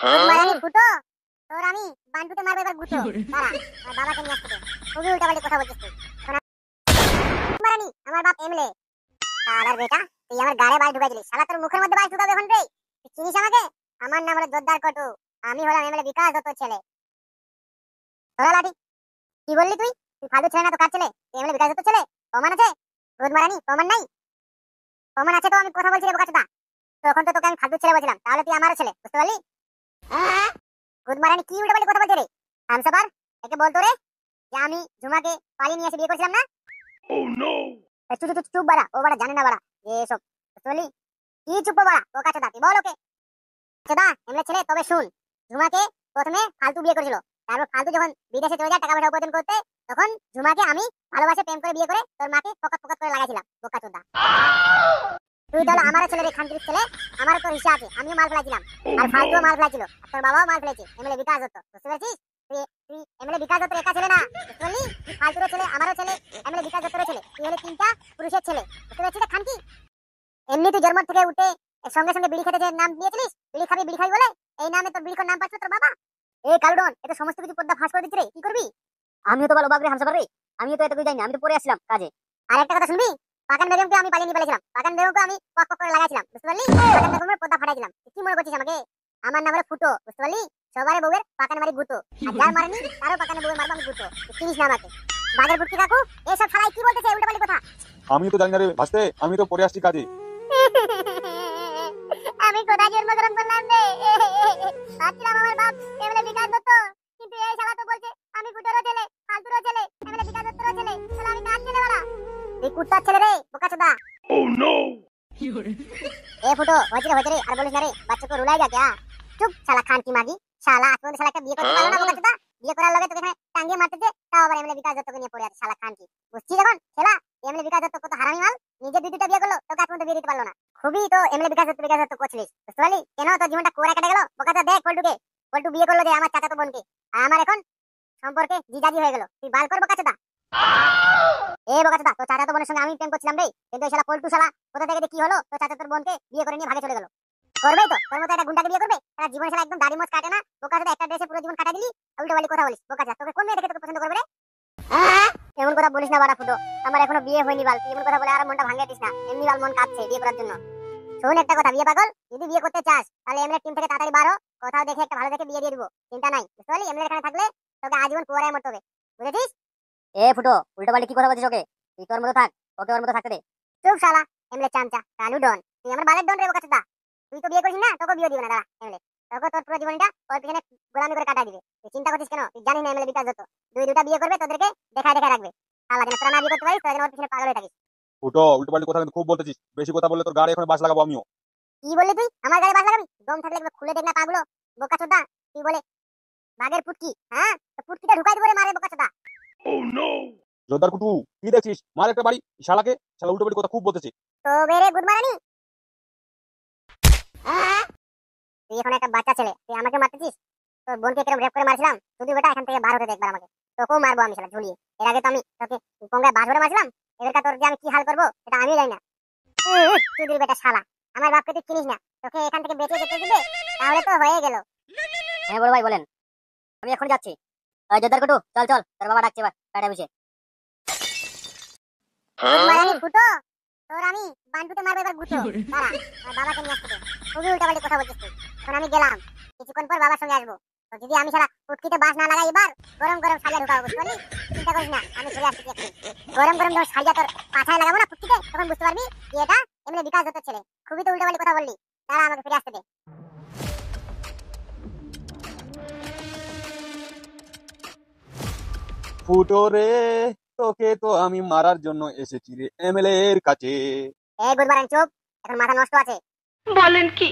মারানি ফুটো তোর আমি বান্টুতে মারবো এবার গুতো দাঁড়া আর বাবাকে নিয়ে আসতে খুবই উল্টাপাল্টা কথা বলছিস তুই মারানি আমার বাপ এমএলএ শালার বেটা তুই আমার গাড়ে বাল ঢুকাই দিলি শালা তোর মুখের মধ্যে বাল ঢুকাবে এখন রে তুই চিনিস আমাকে আমার নাম হলো জোরদার কটু আমি হলাম এমএলএ বিকাশ দত্তর ছেলে তোরা লাঠি কি বললি তুই তুই ফালতু ছেলে না তো কার ছেলে তুই এমএলএ বিকাশ দত্তর ছেলে প্রমাণ আছে রোদ মারানি প্রমাণ নাই প্রমাণ আছে তো আমি কথা বলছি রে বোকাচোদা তখন তো তোকে আমি ফালতু ছেলে বলছিলাম তাহলে তুই আমারও ছেলে বুঝতে পারলি রোদ মারানি কি উল্টাপাল্টা কথা বলছে রে হামসাবার একে বলতো রে যে আমি ঝুমাকে পালিয়ে নিয়ে এসে বিয়ে করেছিলাম না চুপ চুপ চুপ বাড়া ও বাড়া জানে না বাড়া এসব বুঝলি কি চুপ বাড়া বোকাচোদা তুই বল ওকে চোদা এমএলএ ছেলে তবে শুন ঝুমাকে প্রথমে ফালতু বিয়ে করেছিল তারপর ফালতু যখন বিদেশে চলে যায় টাকা পয়সা উপার্জন করতে তখন ঝুমাকে আমি ভালোবাসে প্রেম করে বিয়ে করে তোর মাকে পকাত পকাত করে লাগাইছিলাম বোকাচোদা তুই তাহলে আমারও ছেলে রে খানকির ছেলে আমারও তো হিসা আছে আমিও মাল ফেলাইছিলাম আর ফালতুও মাল ফেলাইছিল আর তোর বাবাও মাল ফেলেছে এমএলএ বিকাশ দত্ত বুঝতে পেরেছিস তুই এমএলএ বিকাশ দত্তের একা ছেলে না বুঝতে পারলি তুই ফালতুরও ছেলে আমারও ছেলে এমএলএ বিকাশ দত্তেরও ছেলে তুই হলে তিনটা পুরুষের ছেলে বুঝতে পেরেছিস খানকি এমনি তুই জন্ম থেকে উঠে সঙ্গে সঙ্গে বিড়ি খেতে যে নাম দিয়েছিলিস বিড়ি খাবি বলে এই নামে তোর বিড়ির নাম পাচ্ছ তোর বাবা এই কালুডন এত সমস্ত কিছু পর্দা ফাঁস করে দিচ্ছে রে কি করবি আমিও তো ভালো বাগরে হামসাবার রে আমিও তো এত কিছু জানি আমি তো পরে আসলাম কাজে আর একটা কথা শুনবি পাকান বেগমকে আমি পালিয়ে নিয়ে পালিয়েছিলাম পাকান বেগমকে আমি পক পক করে লাগাইছিলাম বুঝতে পারলি পাকান বেগমের পর্দা ফাটাইছিলাম কি মনে করছিস আমাকে আমার নাম হলো ফুটো বুঝতে পারলি সবারে বউয়ের পাকান মারি গুতো আর যার মারেনি তারও পাকানে বউয়ের মারবো আমি গুতো চিনিস না আমাকে বাজার বুটকি কাকু এসব শালাই কি বলতেছে উল্টাপাল্টা কথা আমি তো জানি না রে ভাসতে আমি তো পরে আসছি কাজে আমি কোথায় জন্মগ্রহণ করলাম রে ভাবছিলাম আমার বাপ এমএলএ বিকাশ দত্ত কিন্তু এই শালা তো বলছে আমি কুটারও ছেলে ফালতুরও ছেলে এমএলএ বিকাশ দত্তরও ছেলে শালা আমি কার ছেলে বলা তুই কুত্তার ছেলে রে বোকাচোদা ও নো এ ফুটো হয়েছে রে আর বলিস না রে বাচ্চাকে রুলাই যা क्या চুপ শালা খান কি মাগি শালা আজকে শালা একটা বিয়ে করতে পারলো না বোকাচোদা বিয়ে করার লগে তোকে এখানে টাঙ্গিয়ে মারতেছে তাও আবার এমএলএ বিকাশ দত্তকে নিয়ে পড়ে আছে শালা খান কি বুঝছিস এখন শালা এমএলএ বিকাশ দত্ত কত হারামি মাল নিজে দুইটা বিয়ে করলো তোকে এখন তো বিয়ে দিতে পারলো না খুবই তো এমএলএ বিকাশ দত্ত করছিলিস বুঝতে পারলি কেন তোর জীবনটা কোড়া কেটে গেল বোকাচোদা দেখ পল্টু বিয়ে করলো যে আমার চাচাতো বোনকে আর আমার এখন সম্পর্কে জিজাজি হয়ে গেল তুই বাল কর বোকাচোদা এ বোকাচোদা তোর চাচাতো বোনের সঙ্গে আমি প্রেম করছিলাম রে কিন্তু এই শালা পল্টু শালা কোথা থেকে কি হলো তোর চাচাতোর বোনকে বিয়ে করে নিয়ে ভাগে চলে গেল করবেই তো তোর মতো একটা গুন্ডাকে বিয়ে করবে তারা জীবন শালা একদম দাড়ি মোচ কাটে না বোকাচোদা একটা ড্রেসে পুরো জীবন কাটা দিলি উল্টো বালি কথা বলিস বোকাচোদা তোকে কোন মেয়ে দেখে তোকে পছন্দ করবে রে এমন কথা বলিস না বাড়া ফুটো আমার এখনো বিয়ে হয়নি বাল তুই এমন কথা বলে আর মনটা ভাঙিয়ে দিস না এমনি বাল মন কাঁপছে বিয়ে করার জন্য শোন একটা কথা বিয়ে পাগল যদি বিয়ে করতে চাস তাহলে এমএলএ টিম থেকে তাড়াতাড়ি বাড়ো কোথাও দেখে একটা ভালো দেখে বিয়ে দিয়ে দিব চিন্তা নাই বুঝতে পারলি এমএলএ এখানে থাকলে তোকে আজীবন কুয়ারায় মরতে হবে বুঝেছিস এ ফুটো উল্টো পাল্টা কি কথা বলছিস ওকে তুই তোর মতো থাক ওকে ওর মতো থাকতে দে চুপ শালা এমএলএ চামচা কালু ডন তুই আমার বালের ডন রে বোকাচোদা তুই তো বিয়ে করিস না তোকে বিয়ে দিব না দাঁড়া এমএলএ তোকে তোর পুরো জীবনটা ওর পিছনে গোলামি করে কাটা দিবে তুই চিন্তা করছিস কেন তুই জানিস না এমএলএ বিকাশ দত্ত দুইটা বিয়ে করবে তোদেরকে দেখায় রাখবে শালা যেন তোরা না বিয়ে করতে পারিস তোরা যেন ওর পিছনে পাগল হয়ে থাকিস ফুটো উল্টো পাল্টা কথা কিন্তু খুব বলতেছিস বেশি কথা বললে তোর গাড়ি এখন বাস লাগাবো আমিও কি বললি তুই আমার গায়ে বাস লাগাবি দম থাকলে একবার খুলে দেখ না পাগুলো বোকাচোদা তুই বলে বাঘের পুটকি হ্যাঁ তো পুটকিটা ঢুকাই দিবরে মারে বোকাচোদা ও নো জোরদার কুটু কি দেখছিস মার একটা বাড়ি শালাকে শালা উল্টো পাল্টা কথা খুব বলতেছিস তো বেরে গুড মারানি তুই এখন একটা বাচ্চা ছেলে তুই আমাকে মারতেছিস তোর বোনকে কেরম রেপ করে মারছিলাম তুই বেটা এখান থেকে বার হতে দেখবার আমাকে তোকেও মারবো আমি শালা ঝুলিয়ে এর আগে তো আমি তোকে গঙ্গায় বাস ভরে মারছিলাম এবারটা তোর যে আমি কি হাল করবো সেটা আমিও জানি না তুই বেটা শালা আমার বাপকে তুই চিনিস না তোকে এখান থেকে বেঁচে যেতে দিবে তাহলে তো হয়ে গেল হ্যাঁ বড় ভাই বলেন আমি এখন যাচ্ছি জোরদার কুটু চল তোর বাবা ডাকছে এবার বাইরে বসে মারানি ফুটো তোর আমি বান্টুতে মারবো এবার গুতো দাঁড়া আর বাবাকে নিয়ে আসতে খুবই উল্টাপাল্টা কথা বলছিস তুই এখন আমি গেলাম কিছুক্ষণ পর বাবার সঙ্গে আসবো তো যদি আমি সারা উটকিতে বাস না লাগাই এবার গরম সাজা ঢুকাবো বুঝতে পারলি চিন্তা করিস না আমি চলে আসছি একটু গরম যখন সাজা তোর পাছায় লাগাবো না ফুটকিতে তখন বুঝতে পারবি এটা এমনি বিকাশ দত্তের ছেলে খুবই তো উল্টাপাল্টা কথা বললি দাঁড়া আমাকে ফিরে আসতে দে ফুটো রে তোকে তো আমি মারার জন্য এসেছি রে এমএলএ এর কাছে গুড মর্নিং চুপ এখন মাথা নষ্ট আছে বলেন কি